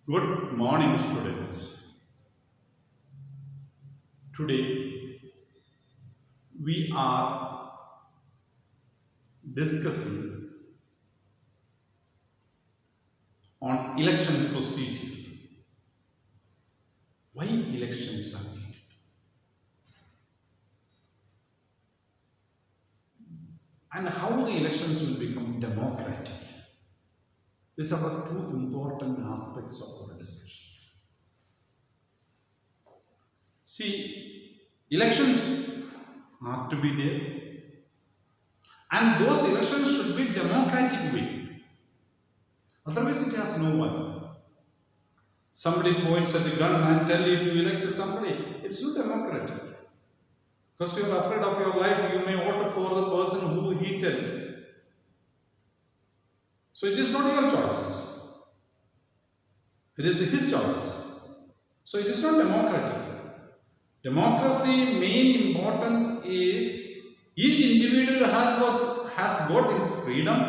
Good morning, students. Today we are discussing on election procedure. Why elections are needed? And how the elections will become democratic. These are the two important aspects of our discussion. See, elections are to be there, and those elections should be democratic way. Otherwise, it has no one. Somebody points at the gun and tell you to elect somebody. It's not democratic. Because you are afraid of your life, you may vote for the person who he tells. So it is not your choice. It is his choice. So it is not democratic. Democracy main importance is each individual has got his freedom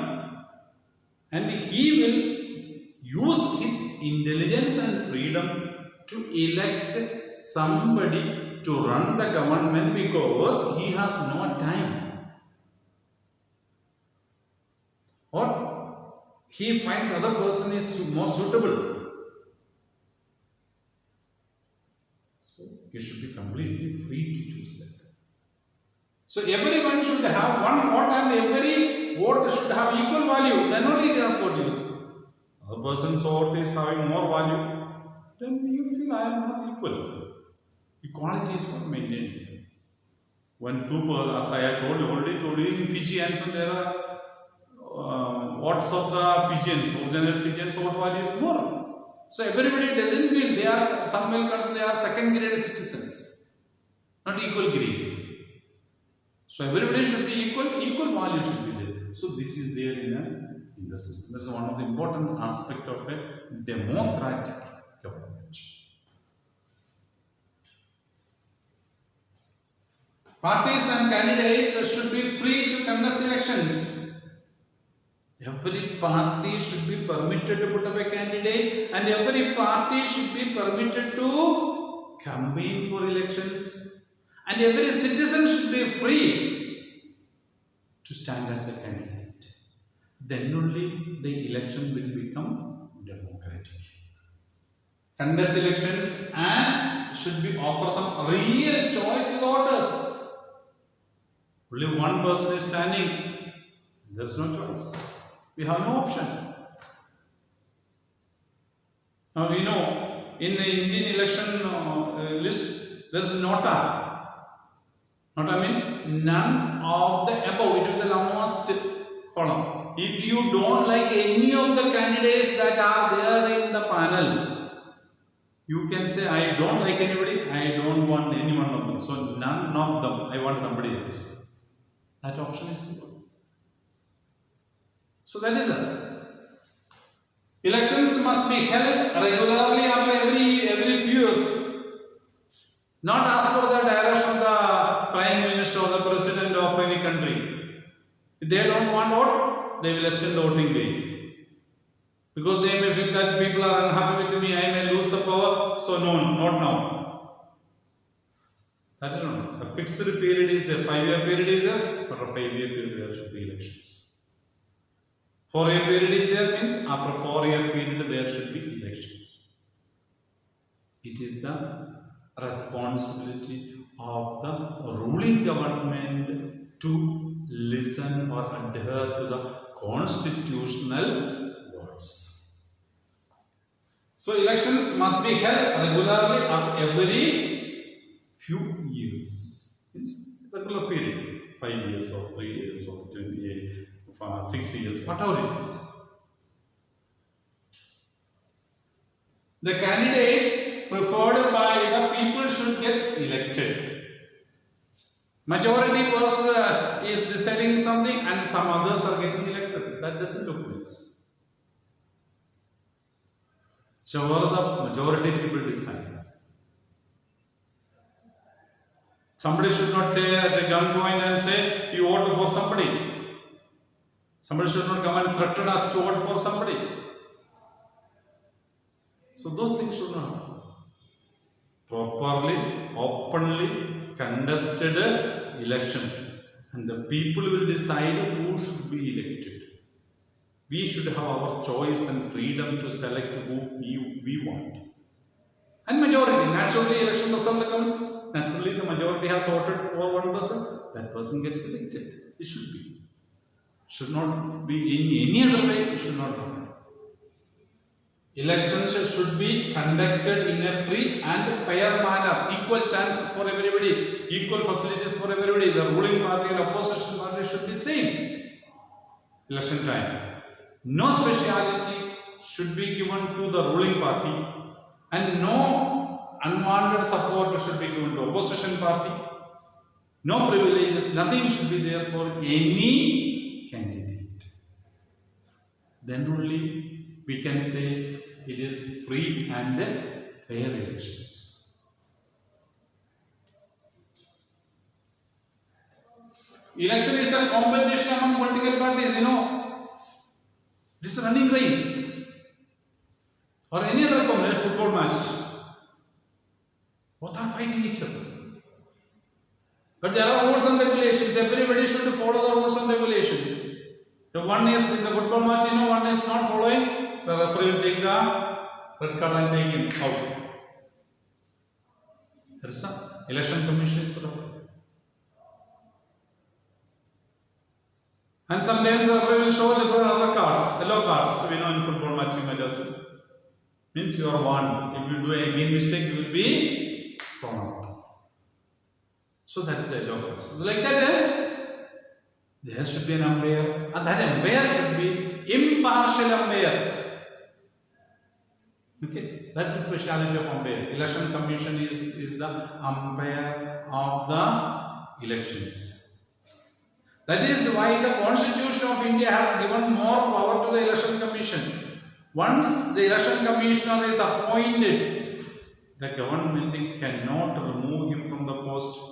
and he will use his intelligence and freedom to elect somebody to run the government because he has no time. Or he finds other person is more suitable. So you should be completely free to choose that. So everyone should have one vote and every vote should have equal value. Then only it has got use. Other person's vote is having more value. Then you feel I am not equal. Equality is not maintained. When two persons, as I already told you, in Fiji and so there are votes of the Fijians, original Fijians, vote value is more. So everybody doesn't feel they are, some will consider they are second grade citizens, not equal grade. So everybody should be equal value should be there. So this is there in the system. This is one of the important aspects of a democratic government. Parties and candidates should be free to contest elections. Every party should be permitted to put up a candidate and every party should be permitted to campaign for elections. And every citizen should be free to stand as a candidate. Then only the election will become democratic. Contest elections and should be offer some real choice to the voters. Only one person is standing. There is no choice. We have no option. Now we know in the Indian election list there is nota. Nota means none of the above. It is the lowest column. If you don't like any of the candidates that are there in the panel, you can say I don't like anybody. I don't want any one of them. So none of them. I want somebody else. That option is simple. So that is it. Elections must be held regularly after every few years. Not as per the direction of the Prime Minister or the President of any country. If they don't want vote, they will extend the voting date. Because they may feel that people are unhappy with me, I may lose the power, so no, not now. That is not. A fixed period is there, 5-year period is there, but a 5-year period there should be elections. 4-year period is there means after 4-year period there should be elections. It is the responsibility of the ruling government to listen or adhere to the constitutional words. So elections must be held regularly at every few years. It's regular period, 5 years or 3 years or 20 years. 6 years, whatever it is. The candidate preferred by the people should get elected. Majority person is deciding something and some others are getting elected. That doesn't look nice. So the majority people decide. Somebody should not take at a gunpoint and say you vote for somebody. Somebody should not come and threaten us to vote for somebody. So those things should not. Properly, openly contested election, and the people will decide who should be elected. We should have our choice and freedom to select who we want. And majority, naturally election result comes, naturally the majority has voted for one person, that person gets elected. It should be. Should not be in any other way, it should not happen. Elections should be conducted in a free and fair manner. Equal chances for everybody, equal facilities for everybody. The ruling party and opposition party should be same. Election time. No speciality should be given to the ruling party, and no unwanted support should be given to opposition party. No privileges, nothing should be there for any candidate. Then only we can say it is free and fair elections. Election is a competition among political parties, This is running race or any other football match. Both are fighting each other. But there are rules and regulations. Everybody should follow the rules and regulations. If one is in the football match, one is not following, the referee will take the red card and take him out. There is an election commission is the referee. And sometimes the referee will show different other cards, yellow cards. We know in football match you might have seen. Means you are one. If you do again mistake, you will be thrown out. So that is the yellow cards. So like that, there should be an umpire, and that umpire should be impartial umpire. Okay, that's the speciality of umpire. Election Commission is the umpire of the elections. That is why the Constitution of India has given more power to the Election Commission. Once the Election Commissioner is appointed, the government cannot remove him from the post.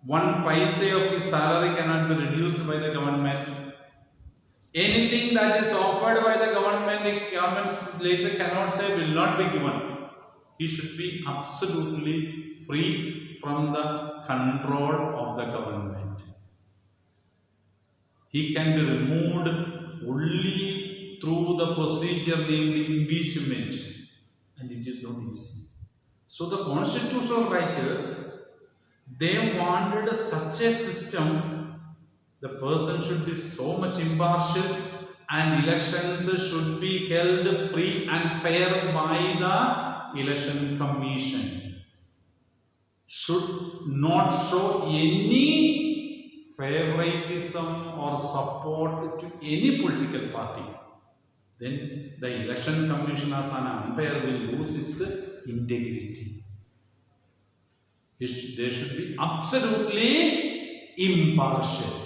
1 paise of his salary cannot be reduced by the government. Anything that is offered by the government later cannot say will not be given. He should be absolutely free from the control of the government. He can be removed only through the procedure named impeachment, and it is not easy. So the constitutional writers, they wanted such a system. The person should be so much impartial, and elections should be held free and fair by the Election Commission. Should not show any favoritism or support to any political party. Then the Election Commission as an umpire will lose its integrity. They should be absolutely impartial.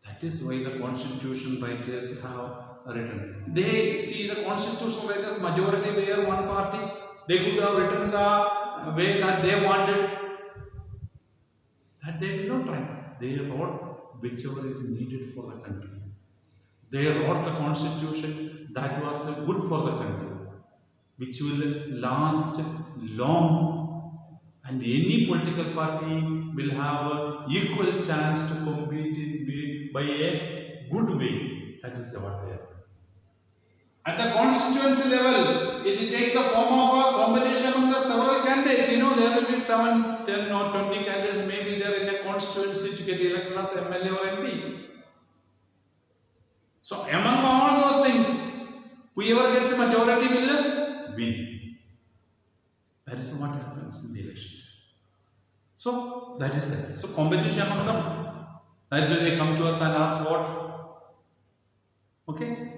That is why the constitution writers have written. They see the constitutional writers majority were one party. They could have written the way that they wanted. That they did not try. They wrote whichever is needed for the country. They wrote the constitution that was good for the country, which will last long. And any political party will have an equal chance to compete by a good way. That is the what they are. At the constituency level, it takes the form of a competition among the several candidates. There will be 7, 10 or 20 candidates maybe there in a constituency to get elected as MLA or MP. So among all those things, whoever gets a majority will win. That is what happens in the election. So that is it. So competition among them. That is why they come to us and ask what? Okay.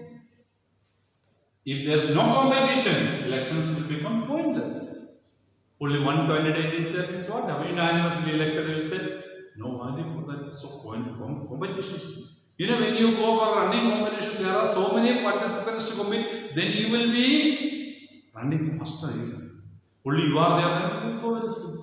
If there is no competition, elections will become pointless. Only one candidate is there, means what? Unanimously elected will say, no value for that. So competition. When you go for running competition, there are so many participants to compete, then you will be running faster. Only you are there, then you will go very slow.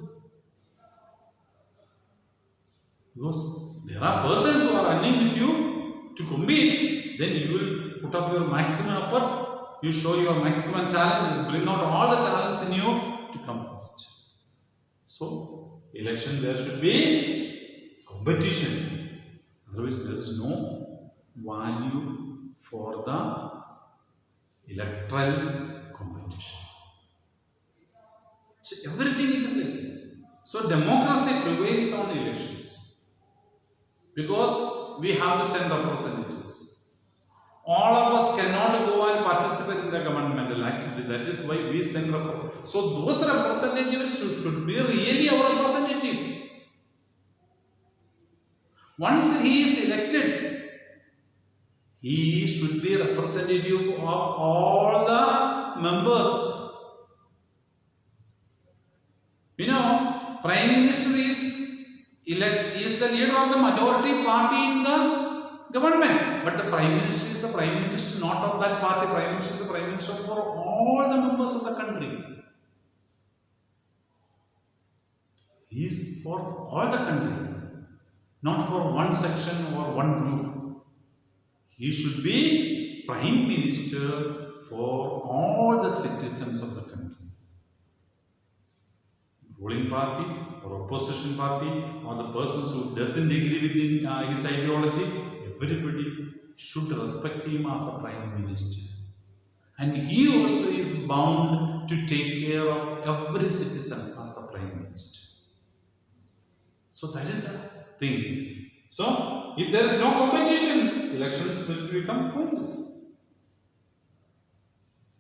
Because there are persons who are running with you to compete, then you will put up your maximum effort You show your maximum talent, you bring out all the talents in you to come first. So, election there should be competition. Otherwise, there is no value for the electoral competition. So, everything is like that. So, democracy prevails on elections because we have to send representatives. All of us cannot go and participate in the governmental activity. That is why we send representatives. So those representatives should be really our representative. Once he is elected, he should be representative of all the members. You know, Prime Minister is the leader of the majority party in the government, but the Prime Minister is the Prime Minister not of that party. Prime Minister is the Prime Minister for all the members of the country. He is for all the country, not for one section or one group. He should be Prime Minister for all the citizens of the country. Ruling party or opposition party or the persons who doesn't agree with his ideology, everybody should respect him as a Prime Minister. And he also is bound to take care of every citizen as the Prime Minister. So that is the thing. So if there is no competition, elections will become pointless.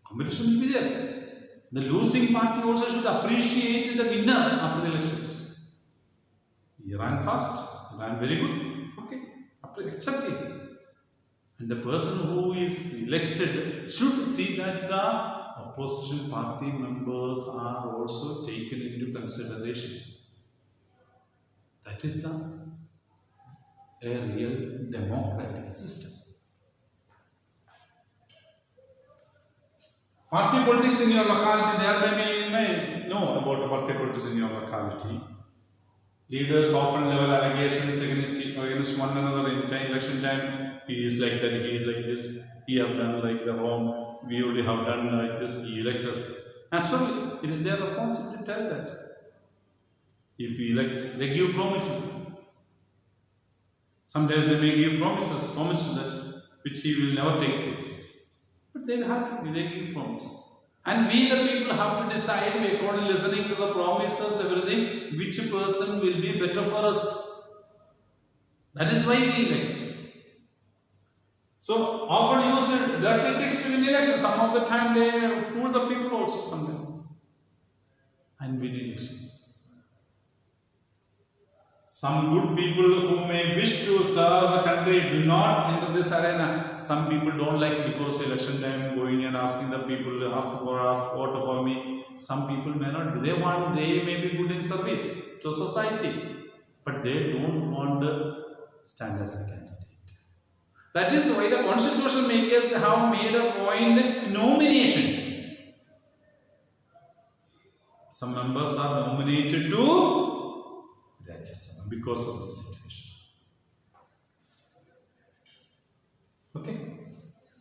Competition will be there. The losing party also should appreciate the winner after the elections. He ran fast, ran very good. Okay, accept it. And the person who is elected should see that the opposition party members are also taken into consideration. That is a real democratic system. Party politics in your locality, there may know about party politics in your locality. Leaders often level allegations against one another in election time. He is like that, he is like this, he has done like the wrong, we only have done like this, he elect us. Naturally, it is their responsibility to tell that. If we elect, they give promises. Sometimes they may give promises so much that which he will never take place. But they have to, they give promise. And we the people have to decide, according listening to the promises, everything, which person will be better for us. That is why we elect. So often use dirty tricks to win elections. Some of the time they fool the people also sometimes. And win elections. Some good people who may wish to serve the country do not enter this arena. Some people don't like because election time going and asking the people to ask vote for me. Some people may not. They may be good in service to society, but they don't want to stand as a candidate. That is why the constitution makers have made a point nomination. Some members are nominated to Rajya Sabha because of this situation. Okay.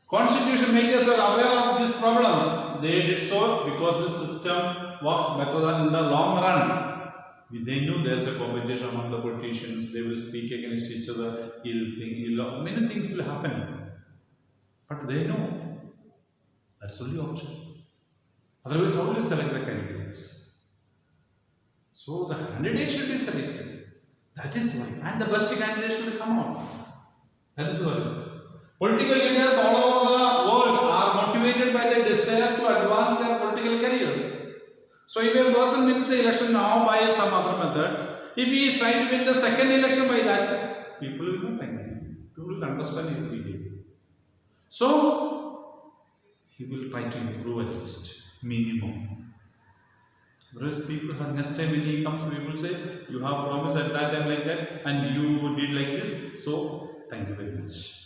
Constitution makers were aware of these problems. They did so because this system works better than in the long run. They knew there is a competition among the politicians. They will speak against each other. Many things will happen. But they know that's only option. Otherwise, how will you select the candidates? So the candidate should be selected. That is why. And the best candidate should come out. That is the reason. Political leaders all over the world are motivated by their desire to advance their political careers. So if a person wins the election now by some other methods, if he is trying to win the second election by that, people will not agree. People will understand his behavior. So he will try to improve at least, minimum. Whereas people have next time when he comes, we will say, you have promised at that time like that, and you did like this, so thank you very much.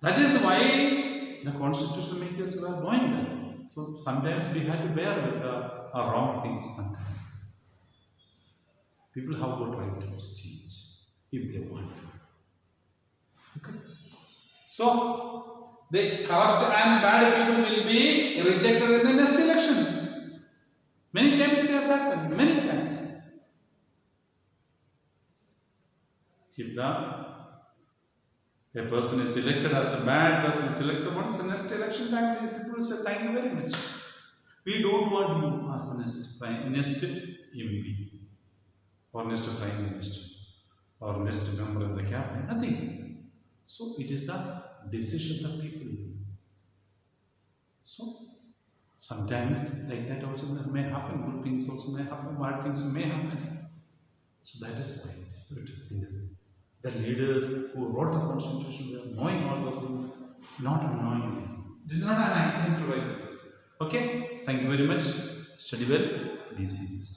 That is why the constitution makers were doing that. So sometimes we had to bear with the wrong things sometimes. People have got right to change if they want. Okay. So the corrupt and bad people will be rejected in the next election. Many times it has happened, many times. If a person is elected as a bad person is elected once, the next election time people will say thank you very much. We don't want you as the next MP or next Prime Minister or next member of the cabinet. Nothing. So it is a decision of the people. So sometimes like that also may happen. Good things also may happen. Bad things may happen. So that is why it is written here. The leaders who wrote the constitution were knowing all those things, not unknowingly. This is not an accident to write this. Okay, thank you very much. Study well, be serious.